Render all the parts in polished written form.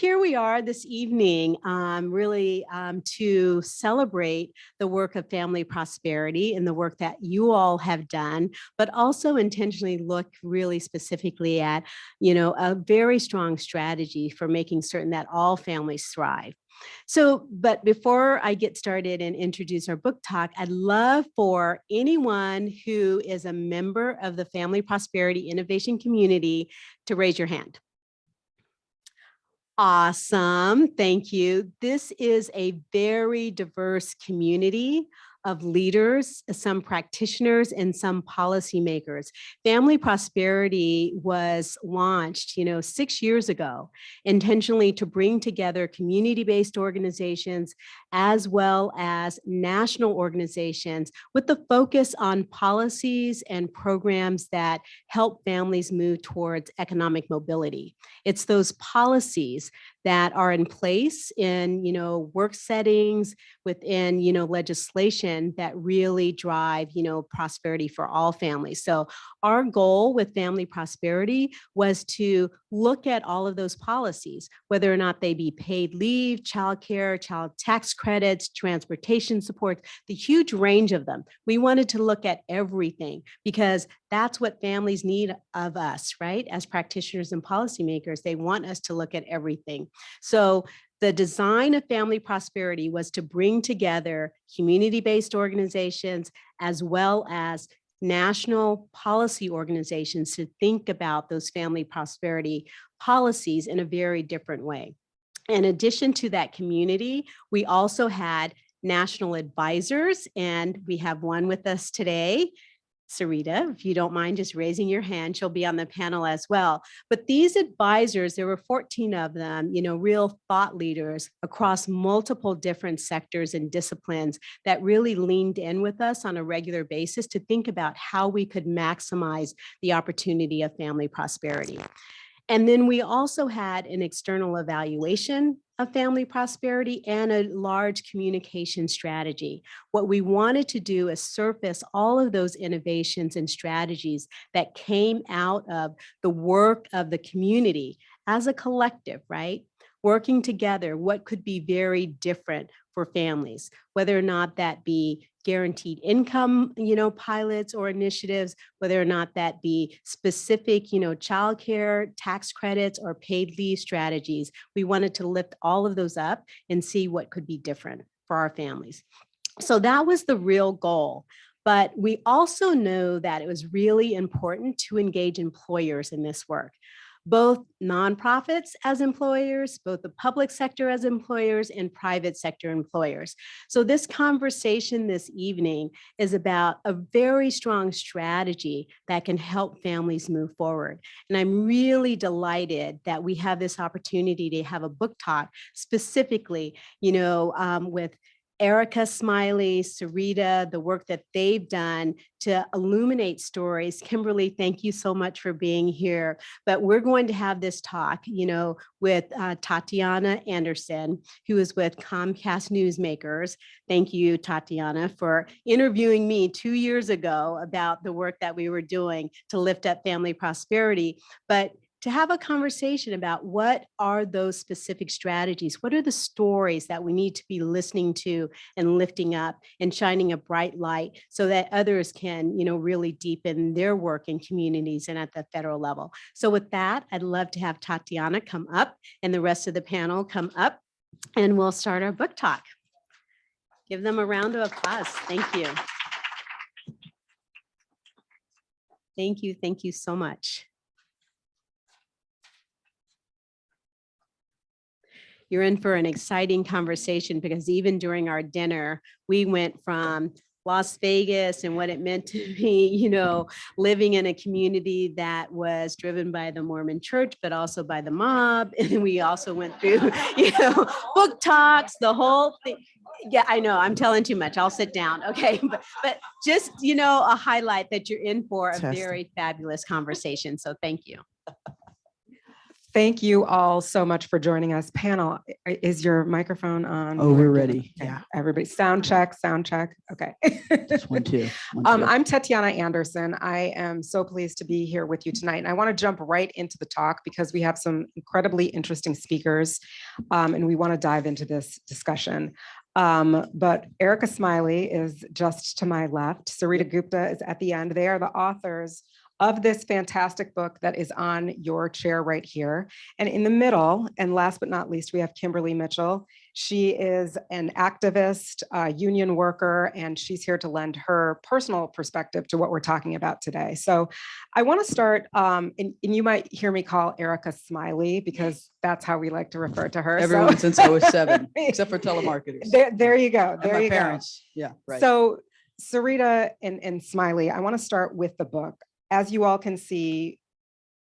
Here we are this evening, really to celebrate the work of family prosperity and the work that you all have done, but also intentionally look really specifically at, a very strong strategy for making certain that all families thrive. So, but before I get started and introduce our book talk, I'd love for anyone who is a member of the Family Prosperity Innovation community to raise your hand. Awesome. Thank you. This is a very diverse community of leaders, some practitioners, and some policymakers. Family Prosperity was launched, 6 years ago, intentionally to bring together community-based organizations as well as national organizations with the focus on policies and programs that help families move towards economic mobility. It's those policies that are in place in, work settings, within, legislation that really drive, prosperity for all families. So our goal with Family Prosperity was to look at all of those policies, whether or not they be paid leave, childcare, child tax credits, transportation support, the huge range of them. We wanted to look at everything because that's what families need of us, right? As practitioners and policymakers, they want us to look at everything. So the design of Family Prosperity was to bring together community-based organizations as well as national policy organizations to think about those family prosperity policies in a very different way. In addition to that community, we also had national advisors, and we have one with us today. Sarita, if you don't mind just raising your hand, she'll be on the panel as well. But these advisors, there were 14 of them, real thought leaders across multiple different sectors and disciplines that really leaned in with us on a regular basis to think about how we could maximize the opportunity of family prosperity. And then we also had an external evaluation of family prosperity and a large communication strategy. What we wanted to do is surface all of those innovations and strategies that came out of the work of the community as a collective, right? Working together, what could be very different for families, whether or not that be guaranteed income, pilots or initiatives, whether or not that be specific, childcare, tax credits, or paid leave strategies. We wanted to lift all of those up and see what could be different for our families. So that was the real goal. But we also know that it was really important to engage employers in this work. Both nonprofits as employers, both the public sector as employers, and private sector employers. So this conversation this evening is about a very strong strategy that can help families move forward. And I'm really delighted that we have this opportunity to have a book talk specifically, with Erica, Smiley, Sarita, the work that they've done to illuminate stories. Kimberly, thank you so much for being here. But we're going to have this talk, with Tetiana Anderson, who is with Comcast Newsmakers. Thank you, Tetiana, for interviewing me 2 years ago about the work that we were doing to lift up family prosperity. But to have a conversation about what are those specific strategies, what are the stories that we need to be listening to and lifting up and shining a bright light so that others can, really deepen their work in communities and at the federal level. So with that, I'd love to have Tetiana come up and the rest of the panel come up, and we'll start our book talk. Give them a round of applause. Thank you. Thank you. Thank you so much. You're in for an exciting conversation because even during our dinner, we went from Las Vegas and what it meant to be, living in a community that was driven by the Mormon church, but also by the mob. And we also went through, book talks, the whole thing. Yeah, I know, I'm telling too much. I'll sit down. Okay. But just, a highlight that you're in for a very fabulous conversation. So thank you. Thank you all so much for joining us. Panel, is your microphone on? Oh, we're ready. Yeah, everybody. Sound check, sound check. Okay. Just one, two. I'm Tetiana Anderson. I am so pleased to be here with you tonight. And I want to jump right into the talk because we have some incredibly interesting speakers and we want to dive into this discussion. But Erica Smiley is just to my left. Sarita Gupta is at the end. They are the authors of this fantastic book that is on your chair right here. And in the middle, and last but not least, we have Kimberly Mitchell. She is an activist, union worker, and she's here to lend her personal perspective to what we're talking about today. So I want to start, and you might hear me call Erica Smiley because that's how we like to refer to her. Everyone since I was 7, except for telemarketers. There you go. There you parents. Go. Yeah, right. So Sarita and Smiley, I want to start with the book. As you all can see,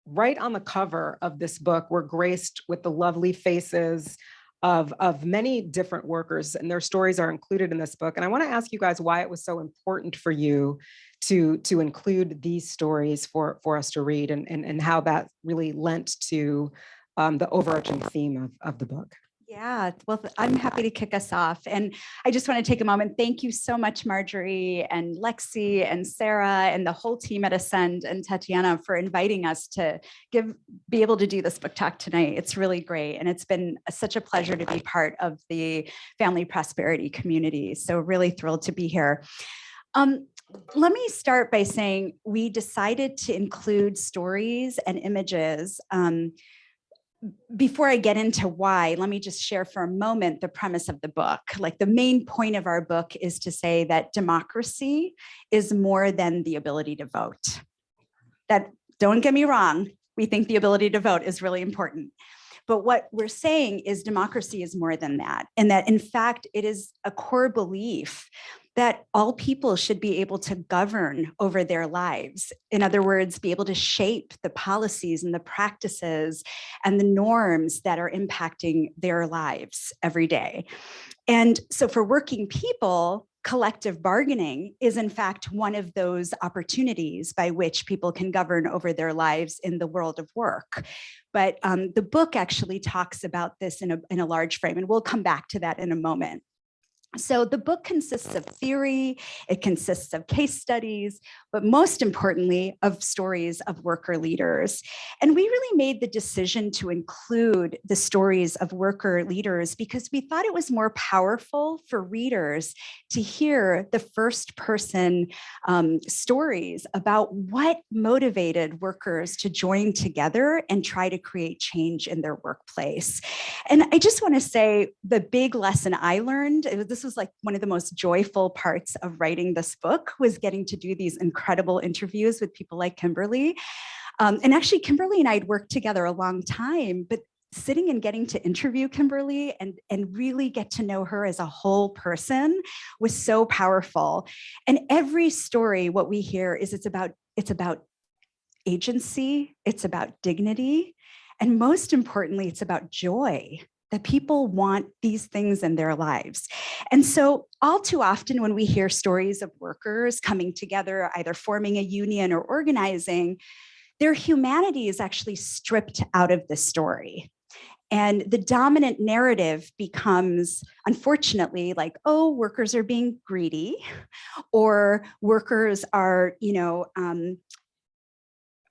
right on the cover of this book, we're graced with the lovely faces of many different workers, and their stories are included in this book. And I want to ask you guys why it was so important for you to include these stories for us to read, and how that really lent to the overarching theme of the book. Yeah, well, I'm happy to kick us off. And I just want to take a moment. Thank you so much, Marjorie and Lexi and Sarah and the whole team at Ascend and Tetiana for inviting us to be able to do this book talk tonight. It's really great. And it's been such a pleasure to be part of the family prosperity community. So really thrilled to be here. Let me start by saying we decided to include stories and images. Before I get into why, let me just share for a moment the premise of the book. Like, the main point of our book is to say that democracy is more than the ability to vote. That, don't get me wrong, we think the ability to vote is really important. But what we're saying is democracy is more than that. And that, in fact, it is a core belief that all people should be able to govern over their lives. In other words, be able to shape the policies and the practices and the norms that are impacting their lives every day. And so for working people, collective bargaining is in fact one of those opportunities by which people can govern over their lives in the world of work. But the book actually talks about this in a large frame, and we'll come back to that in a moment. So the book consists of theory, it consists of case studies, but most importantly, of stories of worker leaders. And we really made the decision to include the stories of worker leaders because we thought it was more powerful for readers to hear the first person stories about what motivated workers to join together and try to create change in their workplace. And I just want to say the big lesson I learned, this was like one of the most joyful parts of writing this book, was getting to do these incredible interviews with people like Kimberly. And actually, Kimberly and I had worked together a long time, but sitting and getting to interview Kimberly and really get to know her as a whole person was so powerful. And every story, what we hear is it's about agency, it's about dignity, and most importantly, it's about joy. That people want these things in their lives. And so all too often when we hear stories of workers coming together, either forming a union or organizing, their humanity is actually stripped out of the story. And the dominant narrative becomes, unfortunately, like, oh, workers are being greedy, or workers are,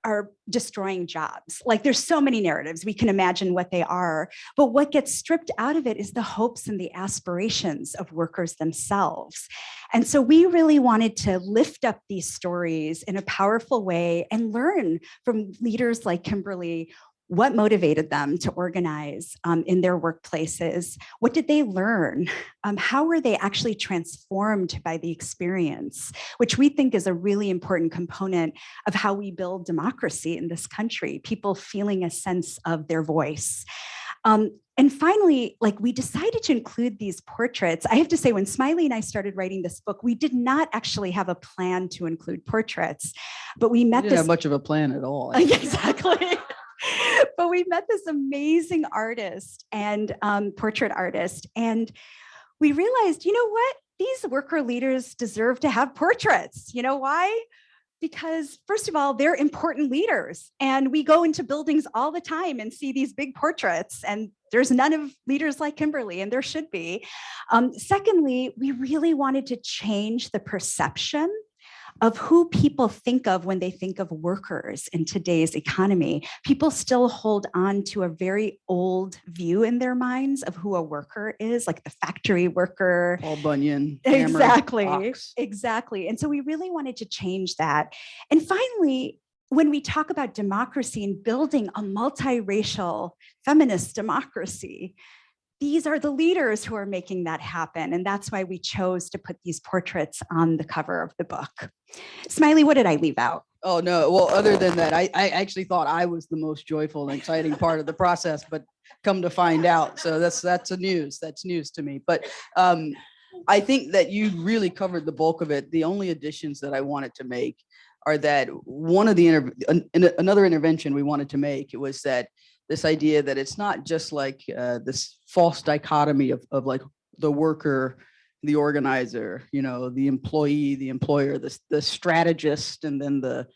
are destroying jobs. Like, there's so many narratives, we can imagine what they are, but what gets stripped out of it is the hopes and the aspirations of workers themselves. And so we really wanted to lift up these stories in a powerful way and learn from leaders like Kimberly what motivated them to organize in their workplaces. What did they learn? How were they actually transformed by the experience, which we think is a really important component of how we build democracy in this country, people feeling a sense of their voice. And finally, like, we decided to include these portraits. I have to say, when Smiley and I started writing this book, we did not actually have a plan to include portraits, but we met didn't have much of a plan at all. Exactly. But we met this amazing artist and portrait artist, and we realized, you know what? These worker leaders deserve to have portraits. You know why? Because first of all, they're important leaders, and we go into buildings all the time and see these big portraits, and there's none of leaders like Kimberly, and there should be. Secondly, we really wanted to change the perception of who people think of when they think of workers in today's economy. People still hold on to a very old view in their minds of who a worker is, like the factory worker. Paul Bunyan. hammer, Exactly, ox. exactly. And so we really wanted to change that. And finally, when we talk about democracy and building a multiracial feminist democracy, these are the leaders who are making that happen. And that's why we chose to put these portraits on the cover of the book. Smiley, what did I leave out? Oh, no. Well, other than that, I actually thought I was the most joyful and exciting part of the process, but come to find out. So that's news. That's news to me. But I think that you really covered the bulk of it. The only additions that I wanted to make are that one of the another intervention we wanted to make was that this idea that it's not just like this false dichotomy of like the worker, the organizer, you know, the employee, the employer, the strategist, and then the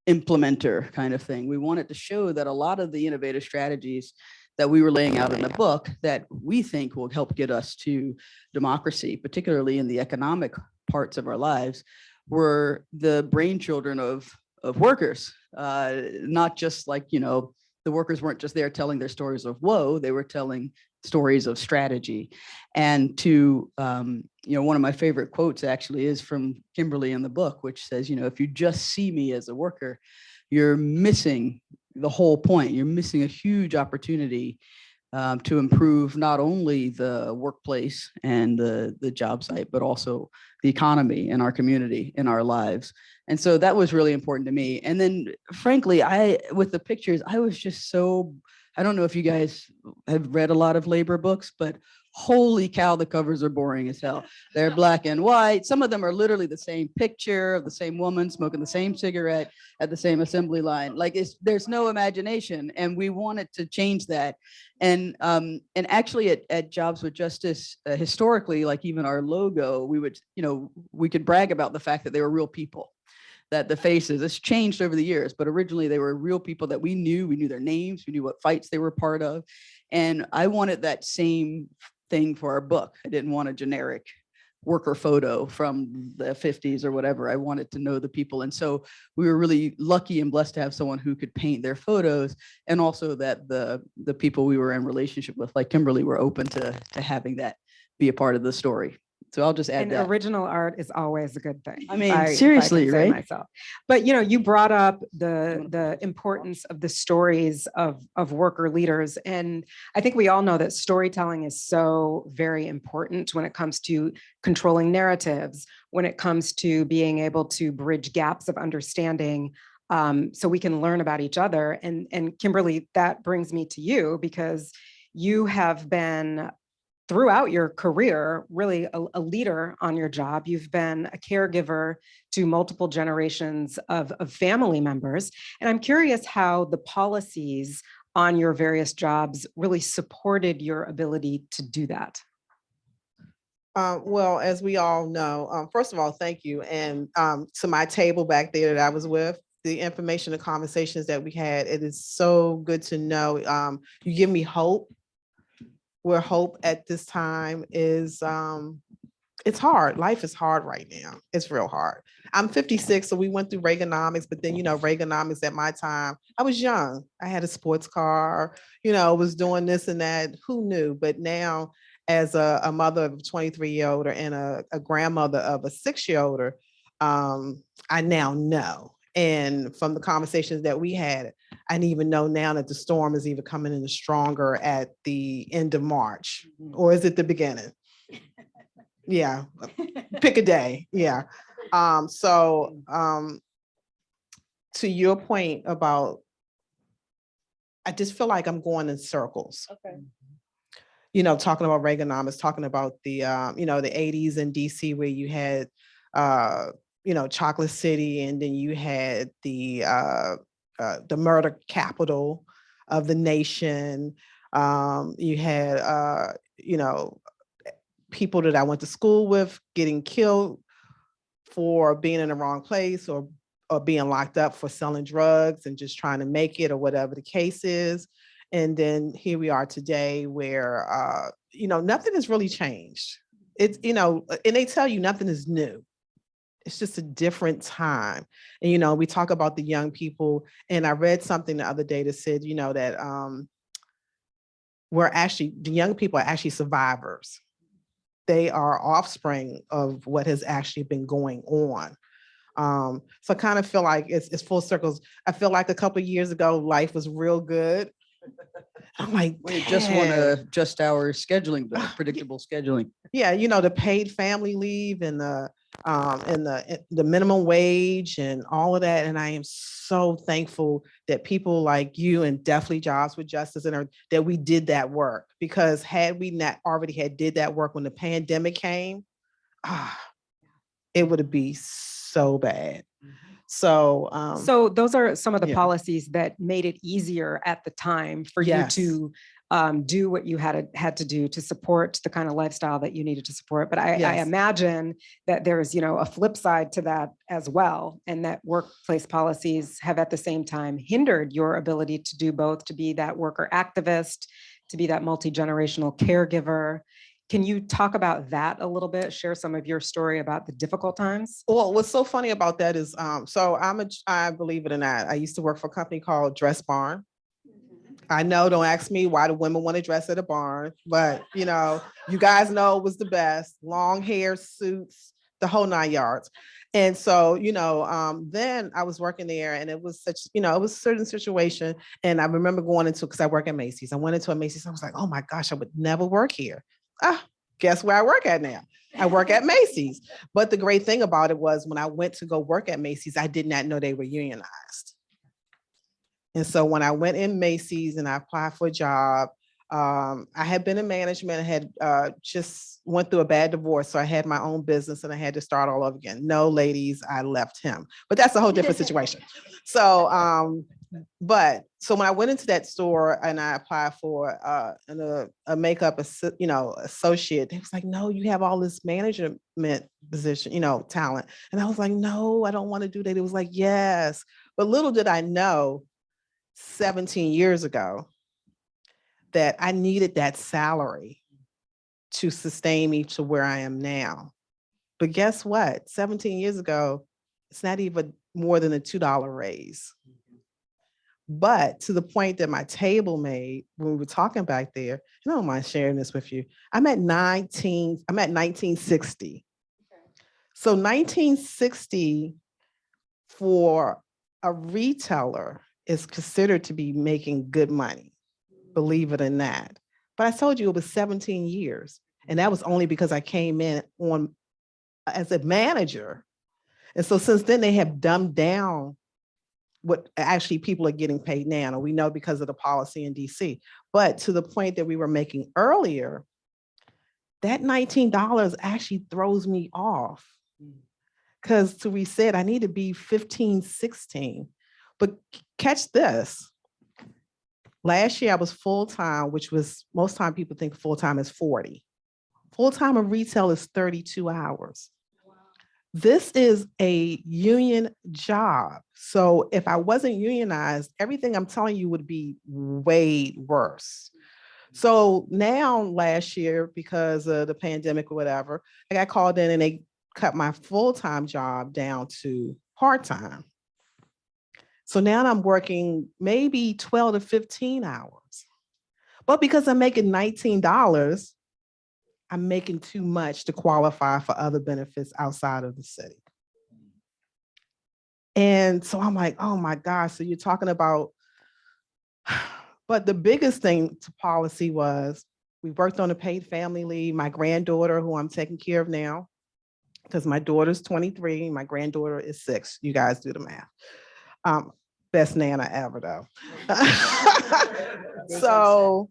implementer kind of thing. We wanted to show that a lot of the innovative strategies that we were laying out in the book that we think will help get us to democracy, particularly in the economic parts of our lives, were the brainchildren of workers, not just like, you know, the workers weren't just there telling their stories of woe, they were telling stories of strategy. And to, you know, one of my favorite quotes actually is from Kimberly in the book, which says, you know, if you just see me as a worker, you're missing the whole point. You're missing a huge opportunity to improve not only the workplace and the job site, but also the economy in our community, in our lives. And so that was really important to me. And then frankly, with the pictures, I was just so, I don't know if you guys have read a lot of labor books, but holy cow, the covers are boring as hell. They're black and white. Some of them are literally the same picture of the same woman smoking the same cigarette at the same assembly line. Like there's no imagination, and we wanted to change that. And actually at Jobs with Justice, historically, like even our logo, we would, you know, we could brag about the fact that they were real people. That the faces, it's changed over the years, but originally they were real people that we knew their names, we knew what fights they were part of. And I wanted that same thing for our book. I didn't want a generic worker photo from the 50s or whatever. I wanted to know the people. And so we were really lucky and blessed to have someone who could paint their photos, and also that the people we were in relationship with, like Kimberly, were open to having that be a part of the story. So I'll just add And that. original art is always a good thing. I mean, if I seriously, can say right? myself. But you know, you brought up the importance of the stories of worker leaders, and I think we all know that storytelling is so very important when it comes to controlling narratives, when it comes to being able to bridge gaps of understanding, so we can learn about each other. And Kimberly, that brings me to you, because you have been, throughout your career, really a leader on your job. You've been a caregiver to multiple generations of family members. And I'm curious how the policies on your various jobs really supported your ability to do that. Well, as we all know, first of all, thank you. And to my table back there that I was with, the information, the conversations that we had, it is so good to know. You give me hope, where hope at this time is, it's hard. Life is hard right now. It's real hard. I'm 56, so we went through Reaganomics, but then, you know, Reaganomics at my time, I was young. I had a sports car, you know, was doing this and that. Who knew? But now, as a mother of a 23-year-older and a grandmother of a 6-year-older, I now know. And from the conversations that we had, I didn't even know now that the storm is even coming in stronger at the end of March, or is it the beginning? Yeah, pick a day. Yeah. To your point about, I just feel like I'm going in circles. Okay. You know, talking about Reaganomics, talking about the, you know, the 80s in DC, where you had, you know, Chocolate City, and then you had the murder capital of the nation. You had, you know, people that I went to school with getting killed for being in the wrong place, or or being locked up for selling drugs and just trying to make it or whatever the case is. And then here we are today where, nothing has really changed. It's, and they tell you nothing is new. It's just a different time. And, we talk about the young people, and I read something the other day that said, that the young people are actually survivors. They are offspring of what has actually been going on. So I kind of feel like it's full circles. I feel like a couple of years ago, life was real good. I'm like, We just want to adjust our scheduling, but predictable scheduling. yeah, the paid family leave and the minimum wage and all of that. And I am so thankful that people like you and definitely Jobs with Justice and that we did that work, because had we not already did that work when the pandemic came, it would be so bad. So, So those are some of the yeah. policies that made it easier at the time for Yes. you to do what you had to do to support the kind of lifestyle that you needed to support. But I Yes. imagine that there's, a flip side to that as well, and that workplace policies have at the same time hindered your ability to do both, to be that worker activist, to be that multi-generational caregiver. Can you talk about that a little bit? Share some of your story about the difficult times? Well, what's so funny about that is, so I believe it or not, I used to work for a company called Dress Barn. I know, don't ask me why do women want to dress at a barn, but you guys know it was the best. Long hair, suits, the whole 9 yards. And so, then I was working there, and it was such, it was a certain situation. And I remember going into, because I work at Macy's. I went into a Macy's. I was like, oh my gosh, I would never work here. Guess where I work at now? I work at Macy's. But the great thing about it was when I went to go work at Macy's, I did not know they were unionized. And so when I went in Macy's and I applied for a job, I had been in management. I had just went through a bad divorce. So I had my own business and I had to start all over again. No, ladies, I left him. But that's a whole different situation. So, so when I went into that store and I applied for a makeup, associate, they was like, no, you have all this management position, talent. And I was like, no, I don't want to do that. It was like, yes. But little did I know 17 years ago that I needed that salary to sustain me to where I am now. But guess what? 17 years ago, it's not even more than a $2 raise. But to the point that my table made when we were talking back there, I don't mind sharing this with you. I'm at 1960. So 1960 for a retailer is considered to be making good money, believe it or not. But I told you it was 17 years. And that was only because I came in on as a manager. And so since then they have dumbed down what actually people are getting paid now. And we know because of the policy in DC, but to the point that we were making earlier, that $19 actually throws me off. Because to reset, I need to be 15, 16. But catch this. Last year I was full-time, which was most time people think full-time is 40. Full-time in retail is 32 hours. This is a union job. So if I wasn't unionized, everything I'm telling you would be way worse. So now last year, because of the pandemic or whatever, I got called in and they cut my full-time job down to part-time. So now I'm working maybe 12 to 15 hours. But because I'm making $19, I'm making too much to qualify for other benefits outside of the city. And so I'm like, oh my gosh, so you're talking about, but the biggest thing to policy was we worked on a paid family leave. My granddaughter, who I'm taking care of now, because my daughter's 23, my granddaughter is 6. You guys do the math. Best Nana ever though. So,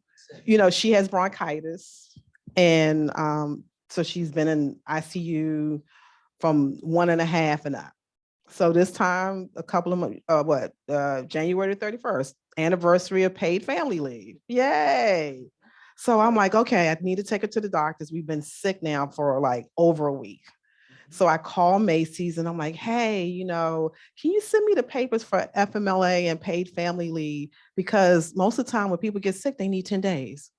she has bronchitis. And so she's been in ICU from 1.5 and up. So this time, a couple of months, January 31st, anniversary of paid family leave. Yay. So I'm like, okay, I need to take her to the doctors. We've been sick now for like over a week. So I call Macy's and I'm like, hey, can you send me the papers for FMLA and paid family leave? Because most of the time when people get sick, they need 10 days.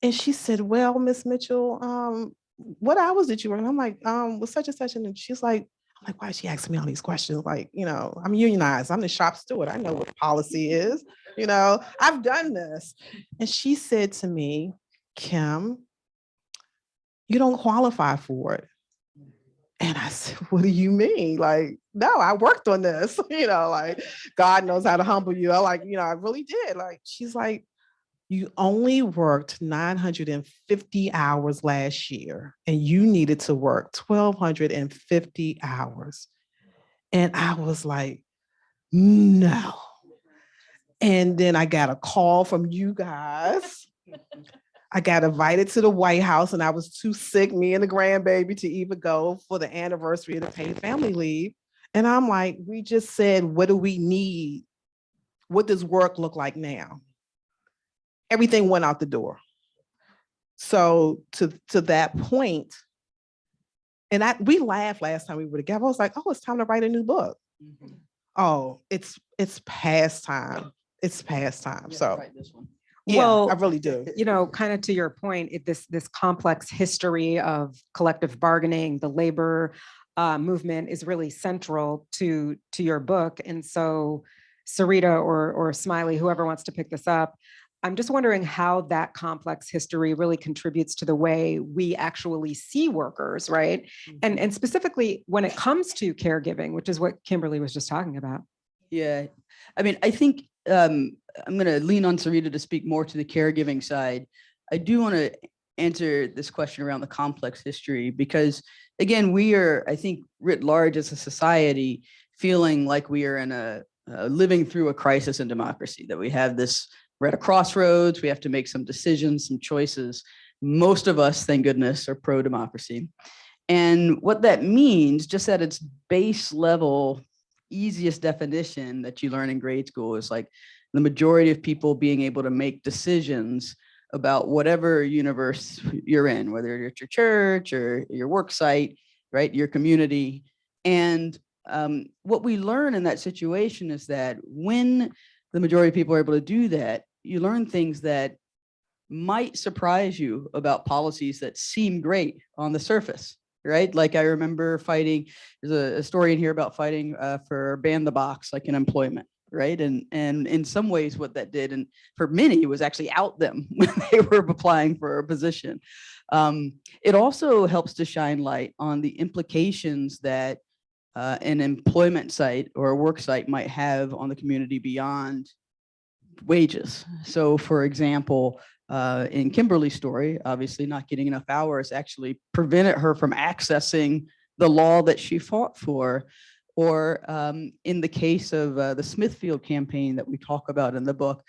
And she said, well, Miss Mitchell, what hours did you work? And I'm like, with such and such. And she's like, I'm like, why is she asking me all these questions? Like, I'm unionized. I'm the shop steward. I know what policy is. I've done this. And she said to me, Kim, you don't qualify for it. And I said, what do you mean? Like, no, I worked on this, like God knows how to humble you. I really did. Like, she's like, you only worked 950 hours last year and you needed to work 1,250 hours. And I was like, no. And then I got a call from you guys. I got invited to the White House and I was too sick, me and the grandbaby, to even go for the anniversary of the paid family leave. And I'm like, we just said, what do we need? What does work look like now? Everything went out the door. So to that point, and we laughed last time we were together. I was like, oh, it's time to write a new book. Mm-hmm. Oh, it's past time. It's past time. So write this one. Yeah, Well, I really do. Kind of to your point, this complex history of collective bargaining, the labor movement is really central to your book. And so Sarita or Smiley, whoever wants to pick this up, I'm just wondering how that complex history really contributes to the way we actually see workers, right? Mm-hmm. And specifically when it comes to caregiving, which is what Kimberly was just talking about. Yeah, I mean, I think I'm going to lean on Sarita to speak more to the caregiving side. I do want to answer this question around the complex history because, again, we are, I think, writ large as a society, feeling like we are in a living through a crisis in democracy, that we have this, we're at a crossroads, we have to make some decisions, some choices. Most of us, thank goodness, are pro-democracy. And what that means, just at its base level, easiest definition that you learn in grade school is like the majority of people being able to make decisions about whatever universe you're in, whether you're at your church or your work site, right, your community. And what we learn in that situation is that when the majority of people are able to do that, you learn things that might surprise you about policies that seem great on the surface, right? Like I remember fighting, there's a story in here about fighting for ban the box, like in employment, right? And in some ways what that did, and for many, was actually out them when they were applying for a position. It also helps to shine light on the implications that an employment site or a work site might have on the community beyond wages. So for example, in Kimberly's story, obviously not getting enough hours actually prevented her from accessing the law that she fought for. Or in the case of the Smithfield campaign that we talk about in the book,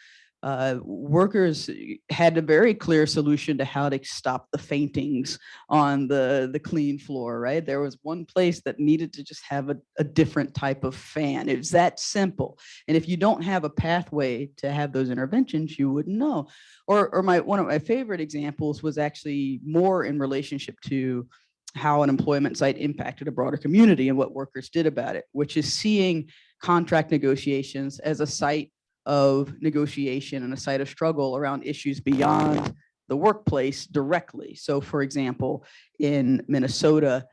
workers had a very clear solution to how to stop the faintings on the clean floor, right? There was one place that needed to just have a different type of fan. It was that simple. And if you don't have a pathway to have those interventions, you wouldn't know. Or one of my favorite examples was actually more in relationship to how an employment site impacted a broader community and what workers did about it, which is seeing contract negotiations as a site of negotiation and a site of struggle around issues beyond the workplace directly. So for example, in Minnesota,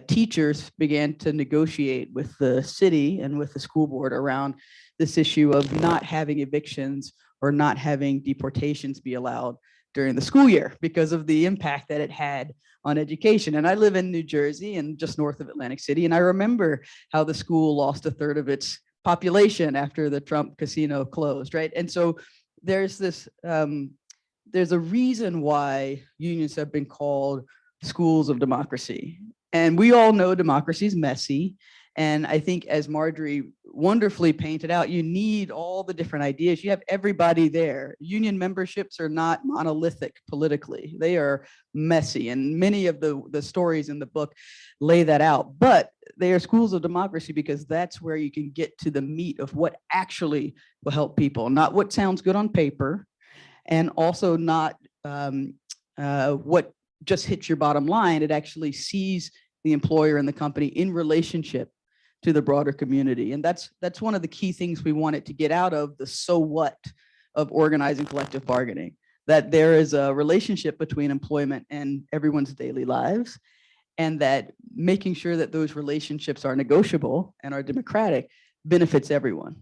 teachers began to negotiate with the city and with the school board around this issue of not having evictions or not having deportations be allowed during the school year because of the impact that it had on education. And I live in New Jersey and just north of Atlantic City. And I remember how the school lost a third of its population after the Trump casino closed, right? And so there's this, there's a reason why unions have been called schools of democracy. And we all know democracy is messy. And I think, as Marjorie wonderfully painted out, you need all the different ideas. You have everybody there. Union memberships are not monolithic politically. They are messy. And many of the stories in the book lay that out. But they are schools of democracy because that's where you can get to the meat of what actually will help people, not what sounds good on paper, and also not what just hits your bottom line. It actually sees the employer and the company in relationship to the broader community. And that's one of the key things we wanted to get out of the so what of organizing collective bargaining, that there is a relationship between employment and everyone's daily lives, and that making sure that those relationships are negotiable and are democratic benefits everyone.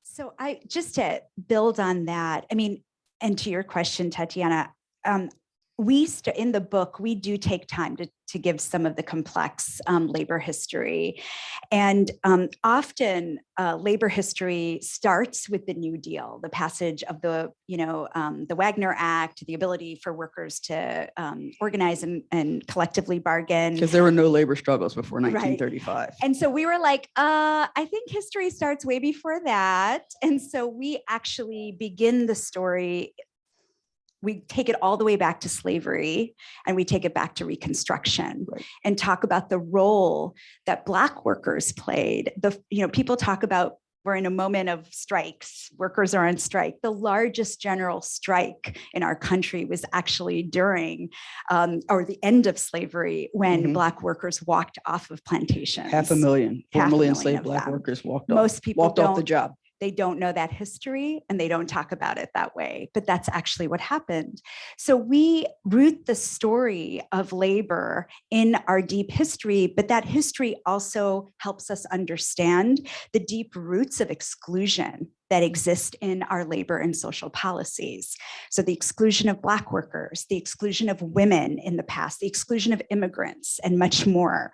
So I just to build on that, I mean, and to your question, Tetiana, in the book, we do take time to give some of the complex labor history. And often labor history starts with the New Deal, the passage of the Wagner Act, the ability for workers to organize and collectively bargain. Because there were no labor struggles before Right. 1935. And so we were like, I think history starts way before that. And so we actually begin the story. We take it all the way back to slavery, and we take it back to Reconstruction, Right. and talk about the role that Black workers played. People talk about we're in a moment of strikes. Workers are on strike. The largest general strike in our country was actually during or the end of slavery, when Black workers walked off of plantations. 500,000 formerly enslaved of Black them. workers walked Most people off the don't. job. They don't know that history, and they don't talk about it that way, but that's actually what happened. So we root the story of labor in our deep history, but that history also helps us understand the deep roots of exclusion that exist in our labor and social policies. So the exclusion of Black workers, the exclusion of women in the past, the exclusion of immigrants, and much more.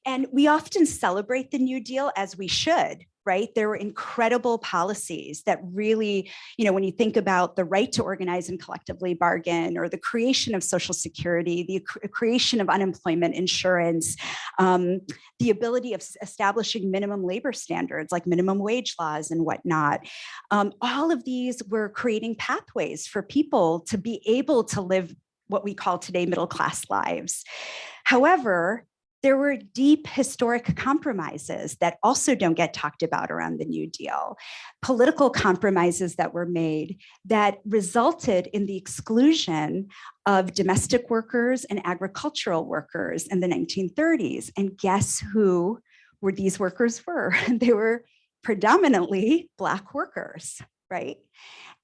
And we often celebrate the New Deal, as we should, right? There were incredible policies that really, when you think about the right to organize and collectively bargain, or the creation of Social Security, the creation of unemployment insurance, the ability of establishing minimum labor standards like minimum wage laws and whatnot. All of these were creating pathways for people to be able to live what we call today middle-class lives. However, there were deep historic compromises that also don't get talked about around the New Deal. Political compromises that were made that resulted in the exclusion of domestic workers and agricultural workers in the 1930s. And guess who these workers were? They were predominantly Black workers, right?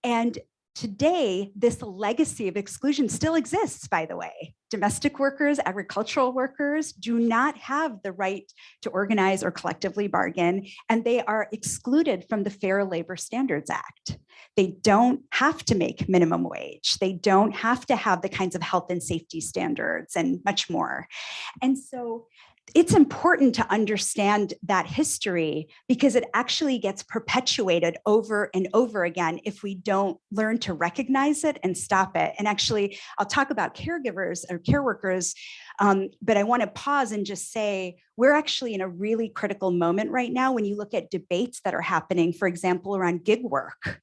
And today, this legacy of exclusion still exists, by the way. Domestic workers, agricultural workers do not have the right to organize or collectively bargain, and they are excluded from the Fair Labor Standards Act. They don't have to make minimum wage. They don't have to have the kinds of health and safety standards and much more. And so it's important to understand that history, because it actually gets perpetuated over and over again if we don't learn to recognize it and stop it. And actually, I'll talk about caregivers or care workers, but I want to pause and just say, we're actually in a really critical moment right now when you look at debates that are happening, for example, around gig work.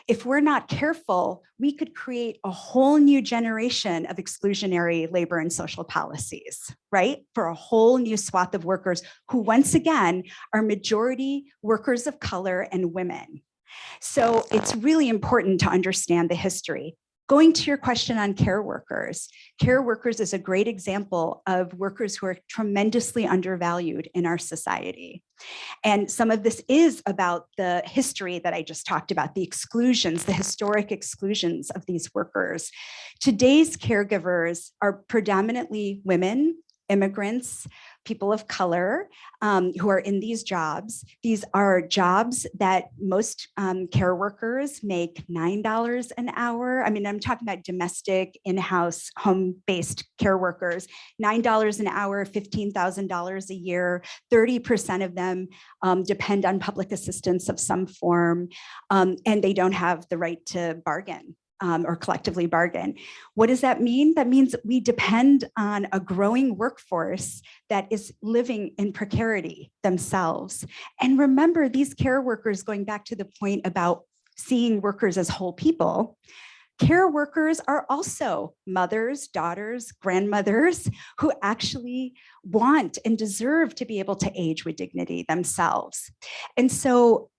If we're not careful, we could create a whole new generation of exclusionary labor and social policies, right? For a whole new swath of workers who, once again, are majority workers of color and women. So it's really important to understand the history. Going to your question on care workers is a great example of workers who are tremendously undervalued in our society. And some of this is about the history that I just talked about, the exclusions, the historic exclusions of these workers. Today's caregivers are predominantly women, immigrants, people of color who are in these jobs. These are jobs that most care workers make $9 an hour. I mean, I'm talking about domestic, in-house, home-based care workers, $9 an hour, $15,000 a year. 30% of them depend on public assistance of some form, and they don't have the right to bargain. Or collectively bargain. What does that mean? That means we depend on a growing workforce that is living in precarity themselves. And remember, these care workers, going back to the point about seeing workers as whole people, care workers are also mothers, daughters, grandmothers who actually want and deserve to be able to age with dignity themselves. And so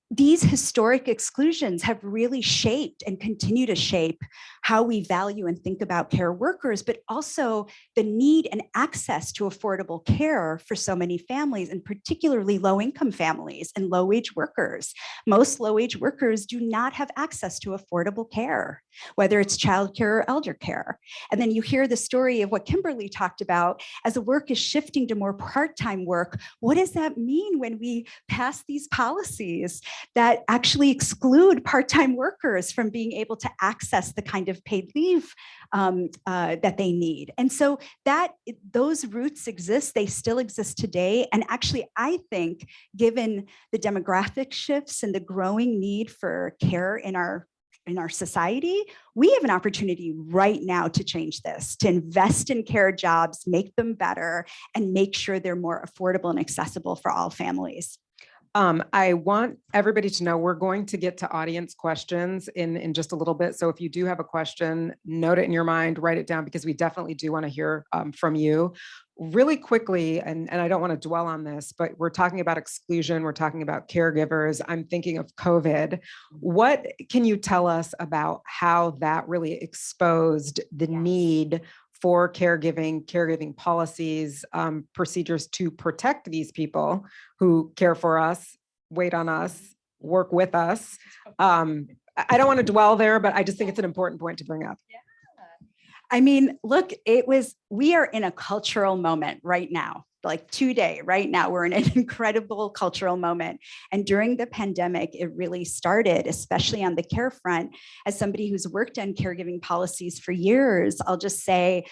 these historic exclusions have really shaped and continue to shape how we value and think about care workers, but also the need and access to affordable care for so many families, and particularly low-income families and low-wage workers. Most low-wage workers do not have access to affordable care, whether it's childcare or elder care. And then you hear the story of what Kimberly talked about as the work is shifting to more part-time work. What does that mean when we pass these policies that actually exclude part-time workers from being able to access the kind of paid leave that they need? And so those roots exist, they still exist today. And actually, I think given the demographic shifts and the growing need for care in our society, we have an opportunity right now to change this, to invest in care jobs, make them better, and make sure they're more affordable and accessible for all families. I want everybody to know we're going to get to audience questions in just a little bit. So if you do have a question, note it in your mind, write it down, because we definitely do want to hear from you. Really quickly, and I don't want to dwell on this, but we're talking about exclusion, we're talking about caregivers. I'm thinking of COVID. What can you tell us about how that really exposed the need for caregiving policies, procedures to protect these people who care for us, wait on us, work with us? I don't want to dwell there, but I just think it's an important point to bring up. I mean, look, we are in a cultural moment right now, like today, right now, we're in an incredible cultural moment. And during the pandemic, it really started, especially on the care front. As somebody who's worked on caregiving policies for years, I'll just say,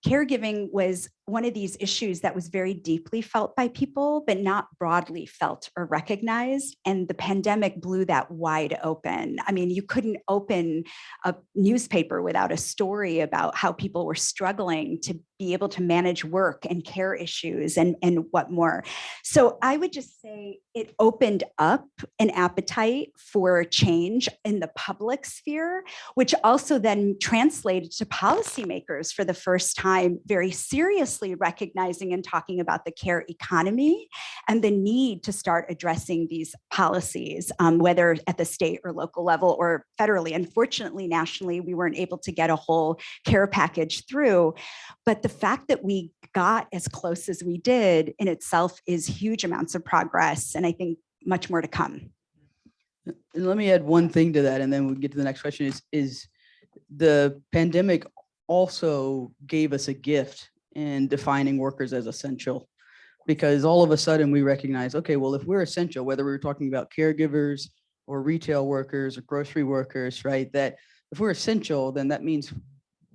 caregiving was one of these issues that was very deeply felt by people, but not broadly felt or recognized. And the pandemic blew that wide open. I mean, you couldn't open a newspaper without a story about how people were struggling to be able to manage work and care issues and what more. So I would just say it opened up an appetite for change in the public sphere, which also then translated to policymakers for the first time very seriously recognizing and talking about the care economy and the need to start addressing these policies, whether at the state or local level or federally. Unfortunately, nationally, we weren't able to get a whole care package through. But the fact that we got as close as we did in itself is huge amounts of progress. And I think much more to come. And let me add one thing to that, and then we'll get to the next question. Is the pandemic also gave us a gift in defining workers as essential, because all of a sudden we recognize, okay, well, if we're essential, whether we're talking about caregivers or retail workers or grocery workers, right, that if we're essential, then that means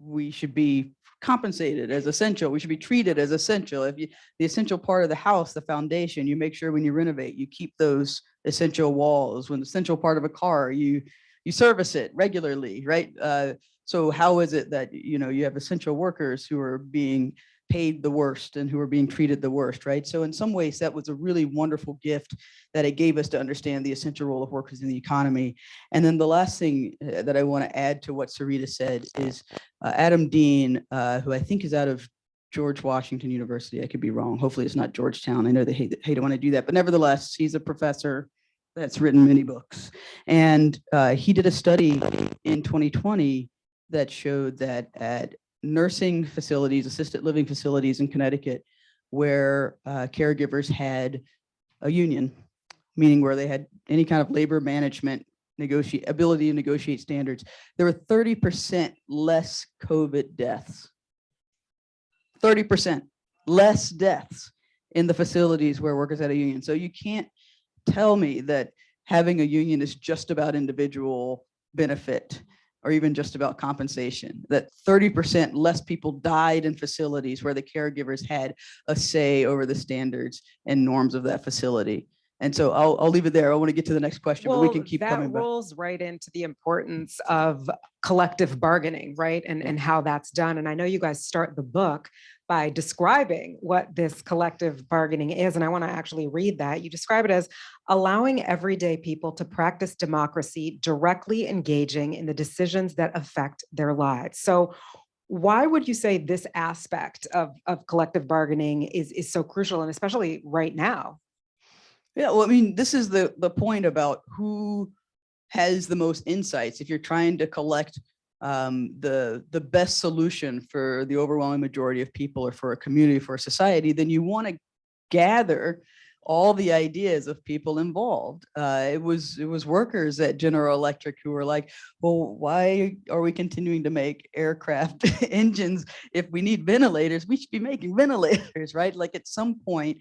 we should be compensated as essential. We should be treated as essential. If the essential part of the house, the foundation, you make sure when you renovate, you keep those essential walls. When the essential part of a car, you service it regularly, right? So how is it that you have essential workers who are being paid the worst and who are being treated the worst, right? So in some ways, that was a really wonderful gift that it gave us to understand the essential role of workers in the economy. And then the last thing that I want to add to what Sarita said is Adam Dean, who I think is out of George Washington University. I could be wrong. Hopefully it's not Georgetown. I know they hate to want to do that, but nevertheless, he's a professor that's written many books. And he did a study in 2020 that showed that at nursing facilities, assisted living facilities in Connecticut, where caregivers had a union, meaning where they had any kind of labor management ability to negotiate standards, there were 30% less COVID deaths. 30% less deaths in the facilities where workers had a union. So you can't tell me that having a union is just about individual benefit or even just about compensation, that 30% less people died in facilities where the caregivers had a say over the standards and norms of that facility. And so I'll leave it there. I want to get to the next question, but we can keep coming back. That rolls right into the importance of collective bargaining, right? And how that's done. And I know you guys start the book by describing what this collective bargaining is. And I want to actually read that. You describe it as allowing everyday people to practice democracy, directly engaging in the decisions that affect their lives. So why would you say this aspect of collective bargaining is so crucial, and especially right now? Yeah, well, I mean, this is the point about who has the most insights. If you're trying to collect the best solution for the overwhelming majority of people, or for a community, for a society, then you want to gather all the ideas of people involved. It was workers at General Electric who were like, well, why are we continuing to make aircraft engines? If we need ventilators, we should be making ventilators, right? Like at some point,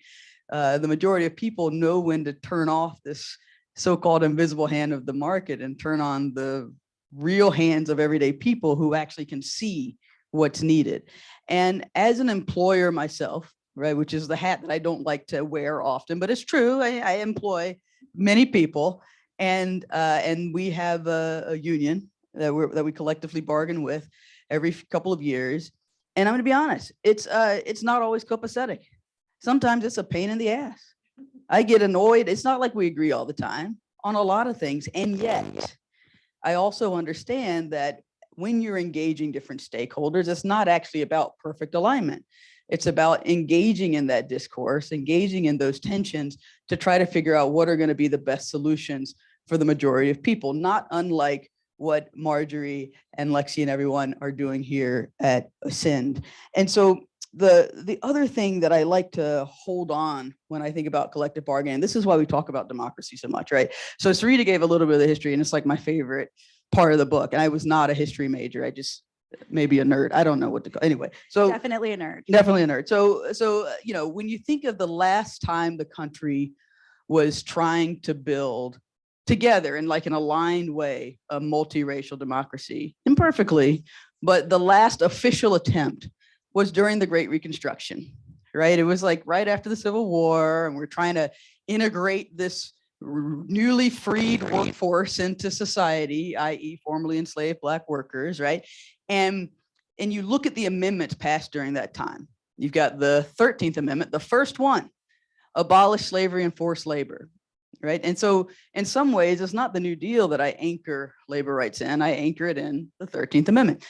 the majority of people know when to turn off this so-called invisible hand of the market and turn on the real hands of everyday people who actually can see what's needed. And as an employer myself, right, which is the hat that I don't like to wear often, but it's true, I employ many people, and we have a union that we collectively bargain with every couple of years. And I'm going to be honest, it's not always copacetic. Sometimes it's a pain in the ass. I get annoyed. It's not like we agree all the time on a lot of things. And yet I also understand that when you're engaging different stakeholders, it's not actually about perfect alignment. It's about engaging in that discourse, engaging in those tensions to try to figure out what are going to be the best solutions for the majority of people, not unlike what Marjorie and Lexi and everyone are doing here at Ascend. And so the other thing that I like to hold on when I think about collective bargaining, this is why we talk about democracy so much, right? So Sarita gave a little bit of the history, and it's like my favorite part of the book. And I was not a history major. I just maybe a nerd. I don't know what to call. Anyway, so Definitely a nerd. definitely a nerd. So you know, when you think of the last time the country was trying to build together in like an aligned way a multiracial democracy, imperfectly, but the last official attempt was during the Great Reconstruction, right? It was like right after the Civil War, and we're trying to integrate this newly freed workforce into society, i.e. formerly enslaved Black workers, right? And you look at the amendments passed during that time. You've got the 13th Amendment, the first one, abolish slavery and forced labor, right? And so in some ways, it's not the New Deal that I anchor labor rights in. I anchor it in the 13th Amendment.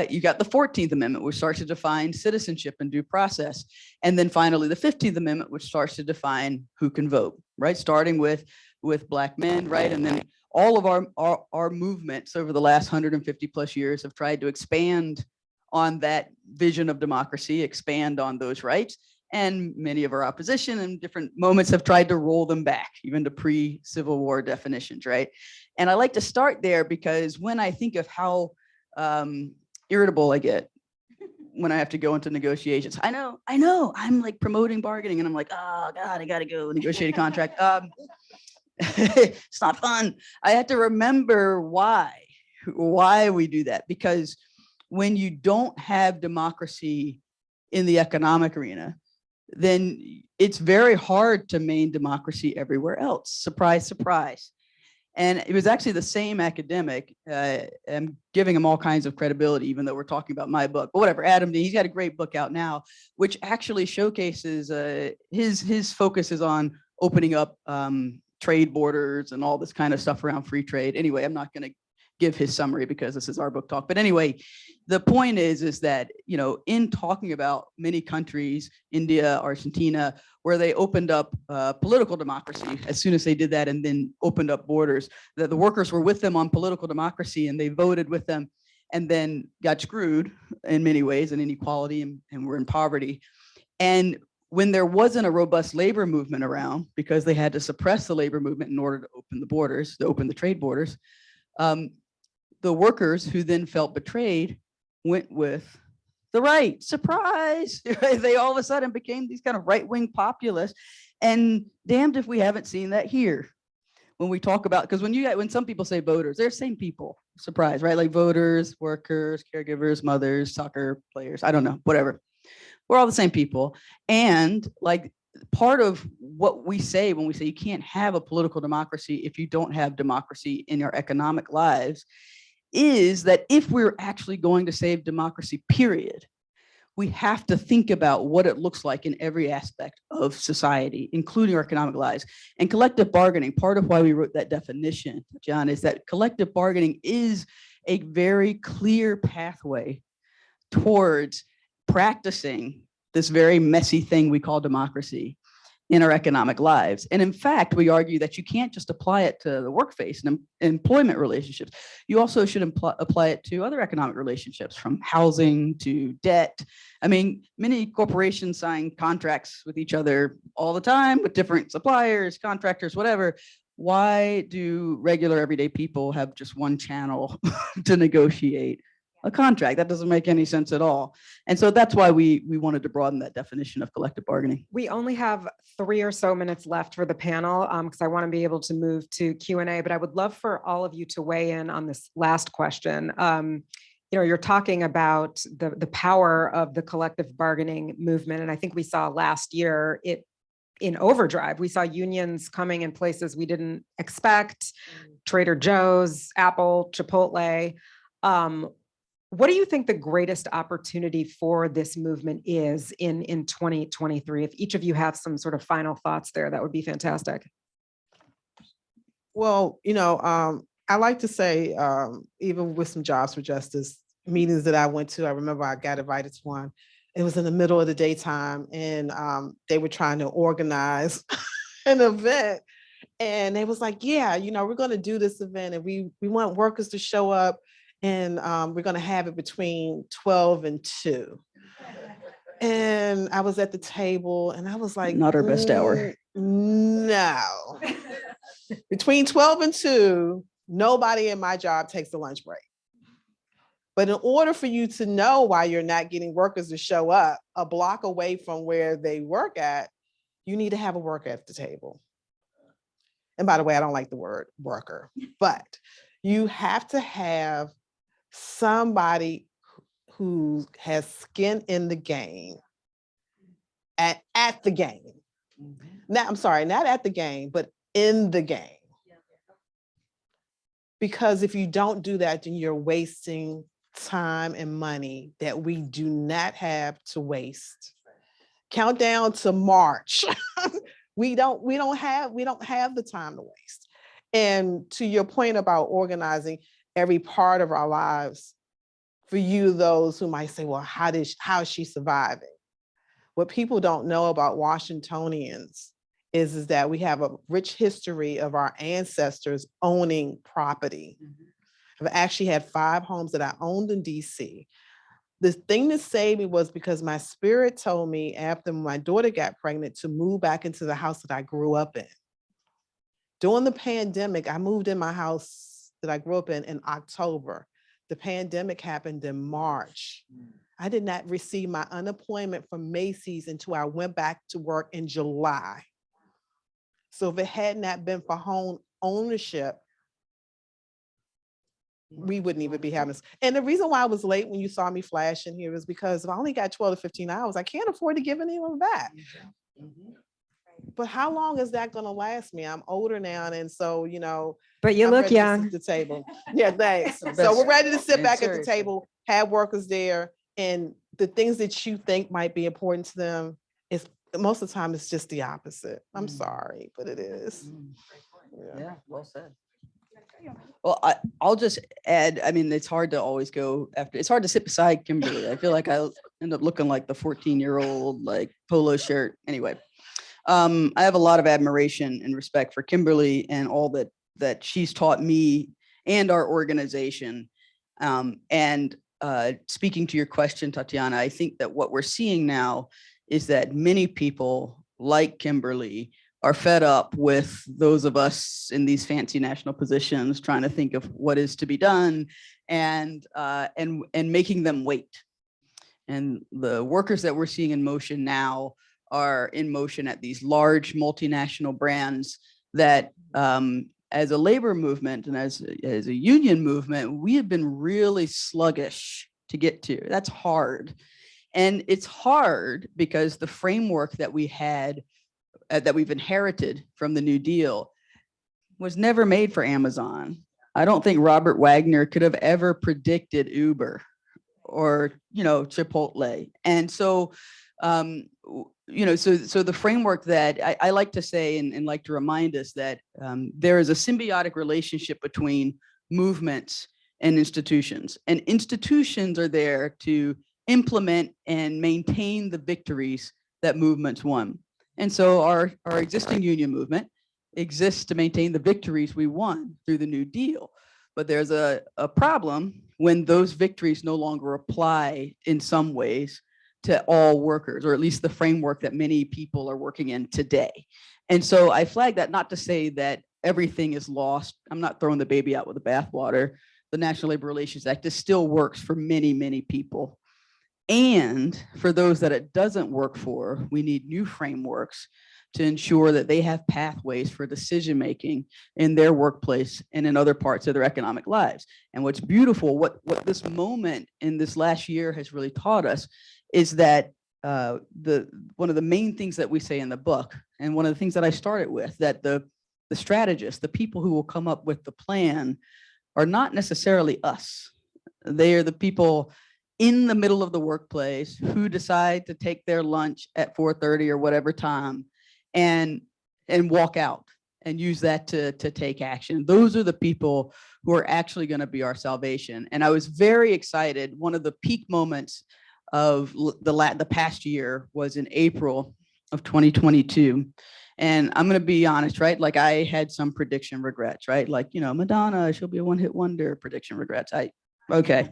You got the 14th Amendment, which starts to define citizenship and due process. And then finally, the 15th Amendment, which starts to define who can vote, right? Starting with Black men, right? And then all of our movements over the last 150 plus years have tried to expand on that vision of democracy, expand on those rights. And many of our opposition in different moments have tried to roll them back, even to pre-Civil War definitions, right? And I like to start there because when I think of how irritable I get when I have to go into negotiations, I know, I'm like promoting bargaining, and I'm like, oh God, I gotta go negotiate a contract. It's not fun. I have to remember why we do that, because when you don't have democracy in the economic arena, then it's very hard to maintain democracy everywhere else. Surprise, surprise. And it was actually the same academic. I'm giving him all kinds of credibility, even though we're talking about my book. But whatever, Adam, he's got a great book out now, which actually showcases his focus is on opening up trade borders and all this kind of stuff around free trade. Anyway, I'm not going to give his summary because this is our book talk. But anyway, the point is that, you know, in talking about many countries, India, Argentina, where they opened up political democracy, as soon as they did that and then opened up borders, that the workers were with them on political democracy and they voted with them, and then got screwed in many ways and inequality, and were in poverty. And when there wasn't a robust labor movement around, because they had to suppress the labor movement in order to open the borders, to open the trade borders, the workers who then felt betrayed went with the right. Surprise! They all of a sudden became these kind of right-wing populists, and damned if we haven't seen that here. When we talk about, because when some people say voters, they're the same people. Surprise, right? Like voters, workers, caregivers, mothers, soccer players. I don't know, whatever. We're all the same people, and like part of what we say when we say you can't have a political democracy if you don't have democracy in your economic lives is that if we're actually going to save democracy, period, we have to think about what it looks like in every aspect of society, including our economic lives. And collective bargaining, part of why we wrote that definition, John, is that collective bargaining is a very clear pathway towards practicing this very messy thing we call democracy. in our economic lives. And in fact, we argue that you can't just apply it to the workplace and employment relationships. You also should apply it to other economic relationships, from housing to debt. I mean, many corporations sign contracts with each other all the time with different suppliers, contractors, whatever. Why do regular everyday people have just one channel to negotiate a contract? That doesn't make any sense at all. And so that's why we wanted to broaden that definition of collective bargaining. We only have 3 or so minutes left for the panel because I want to be able to move to Q&A, but I would love for all of you to weigh in on this last question. You're talking about the power of the collective bargaining movement. And I think we saw last year it in overdrive. We saw unions coming in places we didn't expect, Trader Joe's, Apple, Chipotle. What do you think the greatest opportunity for this movement is in 2023? If each of you have some sort of final thoughts there, that would be fantastic. Well, I like to say, even with some Jobs for Justice meetings that I went to, I remember I got invited to one. It was in the middle of the daytime, and they were trying to organize an event. And they was like, yeah, we're going to do this event, and we want workers to show up, and we're going to have it between 12 and 2. And I was at the table, and I was like, not our best hour. No. Between 12 and 2, nobody in my job takes a lunch break. But in order for you to know why you're not getting workers to show up a block away from where they work at, you need to have a worker at the table. And by the way, I don't like the word worker, but you have to have somebody who has skin in the game at the game. Now, I'm sorry, not at the game, but in the game. Because if you don't do that, then you're wasting time and money that we do not have to waste. Countdown to March. we don't have the time to waste. And to your point about organizing every part of our lives, for you, those who might say, well, how is she surviving? What people don't know about Washingtonians is that we have a rich history of our ancestors owning property. I've actually had 5 homes that I owned in DC. The thing that saved me was because my spirit told me after my daughter got pregnant to move back into the house that I grew up in. During the pandemic, I moved in my house that I grew up in October. The pandemic happened in March. I did not receive my unemployment from Macy's until I went back to work in July. So if it had not been for home ownership, we wouldn't even be having this. And the reason why I was late when you saw me flash in here is because if I only got 12 to 15 hours, I can't afford to give anyone back. But how long is that going to last me? I'm older now. And so, but you I'm look ready to young. sit at the table. Yeah, thanks. So we're ready to sit back at the table, have workers there, and the things that you think might be important to them is most of the time it's just the opposite. I'm sorry, but it is. Yeah, well said. Well, I'll just add, I mean, it's hard to always go after, it's hard to sit beside Kimberly. I feel like I end up looking like the 14-year-old, like polo shirt. Anyway, I have a lot of admiration and respect for Kimberly and all that she's taught me and our organization. Speaking to your question, Tetiana, I think that what we're seeing now is that many people like Kimberly are fed up with those of us in these fancy national positions trying to think of what is to be done and making them wait. And the workers that we're seeing in motion now are in motion at these large multinational brands that as a labor movement and as a union movement, we have been really sluggish to get to. That's hard. And it's hard because the framework that we had, that we've inherited from the New Deal was never made for Amazon. I don't think Robert Wagner could have ever predicted Uber or, Chipotle. And so, so the framework that I like to say and like to remind us that there is a symbiotic relationship between movements and institutions are there to implement and maintain the victories that movements won. And so our existing union movement exists to maintain the victories we won through the New Deal. But there's a problem when those victories no longer apply in some ways to all workers, or at least the framework that many people are working in today. And so I flag that not to say that everything is lost. I'm not throwing the baby out with the bathwater. The National Labor Relations Act still works for many, many people. And for those that it doesn't work for, we need new frameworks to ensure that they have pathways for decision-making in their workplace and in other parts of their economic lives. And what's beautiful, what this moment in this last year has really taught us is that one of the main things that we say in the book, and one of the things that I started with, that the strategists, the people who will come up with the plan, are not necessarily us. They are the people in the middle of the workplace who decide to take their lunch at 4:30 or whatever time and walk out and use that to take action. Those are the people who are actually going to be our salvation. And I was very excited. One of the peak moments of the past year was in April of 2022. And I'm going to be honest, right? Like, I had some prediction regrets, right? Like, Madonna, she'll be a one-hit wonder, prediction regrets. Okay.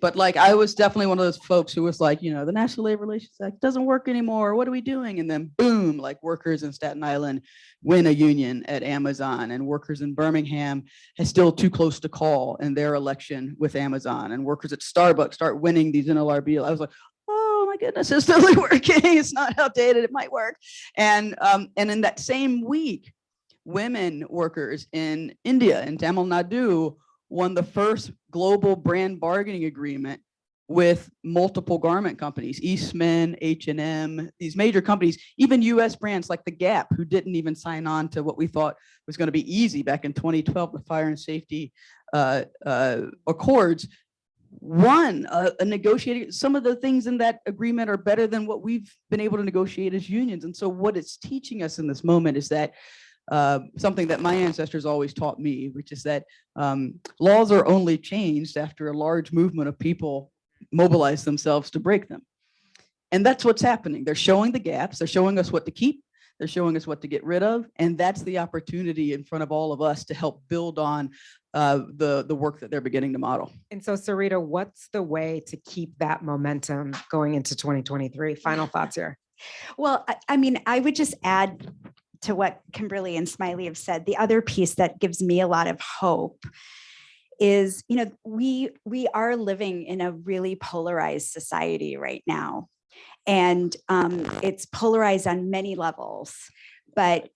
But like, I was definitely one of those folks who was like, the National Labor Relations Act doesn't work anymore. What are we doing? And then boom, like, workers in Staten Island win a union at Amazon, and workers in Birmingham are still too close to call in their election with Amazon, and workers at Starbucks start winning these NLRB. I was like, oh my goodness, it's totally working. It's not outdated. It might work. And in that same week, women workers in India, in Tamil Nadu, won the first global brand bargaining agreement with multiple garment companies, Eastman, H&M, these major companies, even US brands like the Gap, who didn't even sign on to what we thought was going to be easy back in 2012, the fire and safety accords, won a negotiating. Some of the things in that agreement are better than what we've been able to negotiate as unions. And so what it's teaching us in this moment is that something that my ancestors always taught me, which is that laws are only changed after a large movement of people mobilize themselves to break them. And that's what's happening. They're showing the gaps. They're showing us what to keep. They're showing us what to get rid of. And that's the opportunity in front of all of us to help build on the work that they're beginning to model. And so, Sarita, what's the way to keep that momentum going into 2023? Final thoughts here. Well, I mean, I would just add to what Kimberly and Smiley have said. The other piece that gives me a lot of hope is, we are living in a really polarized society right now. And it's polarized on many levels. But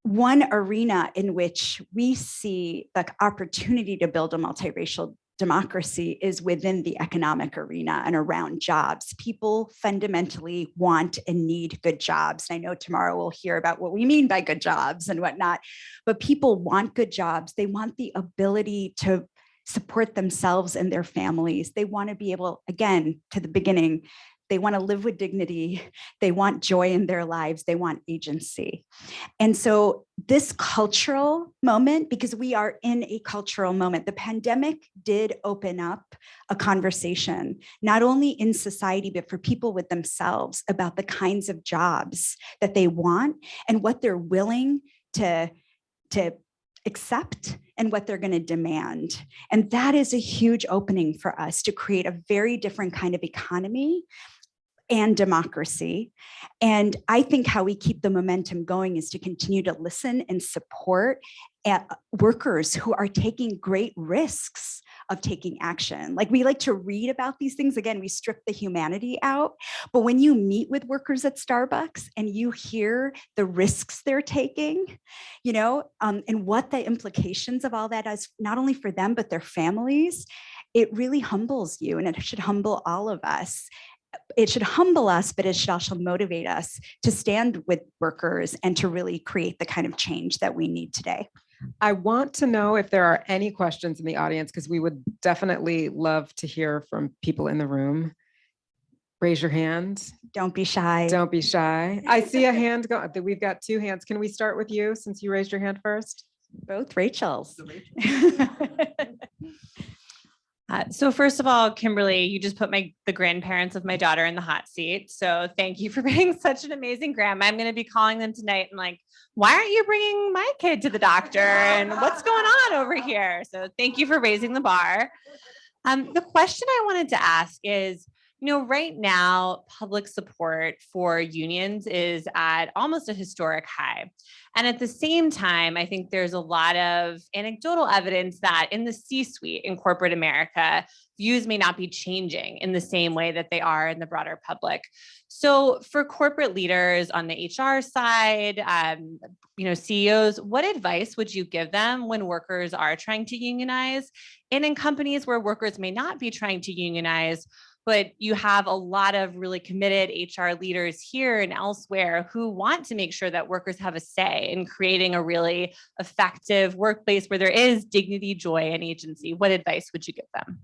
one arena in which we see the opportunity to build a multiracial democracy is within the economic arena and around jobs. People fundamentally want and need good jobs. And I know tomorrow we'll hear about what we mean by good jobs and whatnot, but people want good jobs. They want the ability to support themselves and their families. They want to be able, again, to the beginning, they want to live with dignity. They want joy in their lives. They want agency. And so this cultural moment, because we are in a cultural moment, the pandemic did open up a conversation, not only in society, but for people with themselves about the kinds of jobs that they want and what they're willing to accept and what they're going to demand. And that is a huge opening for us to create a very different kind of economy and democracy. And I think how we keep the momentum going is to continue to listen and support workers who are taking great risks of taking action. Like, we like to read about these things. Again, we strip the humanity out. But when you meet with workers at Starbucks and you hear the risks they're taking, and what the implications of all that is, not only for them, but their families, it really humbles you. And it should humble all of us. It should humble us, but it should also motivate us to stand with workers and to really create the kind of change that we need today. I want to know if there are any questions in the audience, because we would definitely love to hear from people in the room. Raise your hand. Don't be shy. Don't be shy. I see a hand go. We've got two hands. Can we start with you since you raised your hand first? Both Rachel's. So first of all, Kimberly, you just put the grandparents of my daughter in the hot seat. So thank you for being such an amazing grandma. I'm going to be calling them tonight and like, why aren't you bringing my kid to the doctor? And what's going on over here? So thank you for raising the bar. The question I wanted to ask is, right now, public support for unions is at almost a historic high. And at the same time, I think there's a lot of anecdotal evidence that in the C-suite in corporate America, views may not be changing in the same way that they are in the broader public. So for corporate leaders on the HR side, CEOs, what advice would you give them when workers are trying to unionize? And in companies where workers may not be trying to unionize, but you have a lot of really committed HR leaders here and elsewhere who want to make sure that workers have a say in creating a really effective workplace where there is dignity, joy, and agency. What advice would you give them?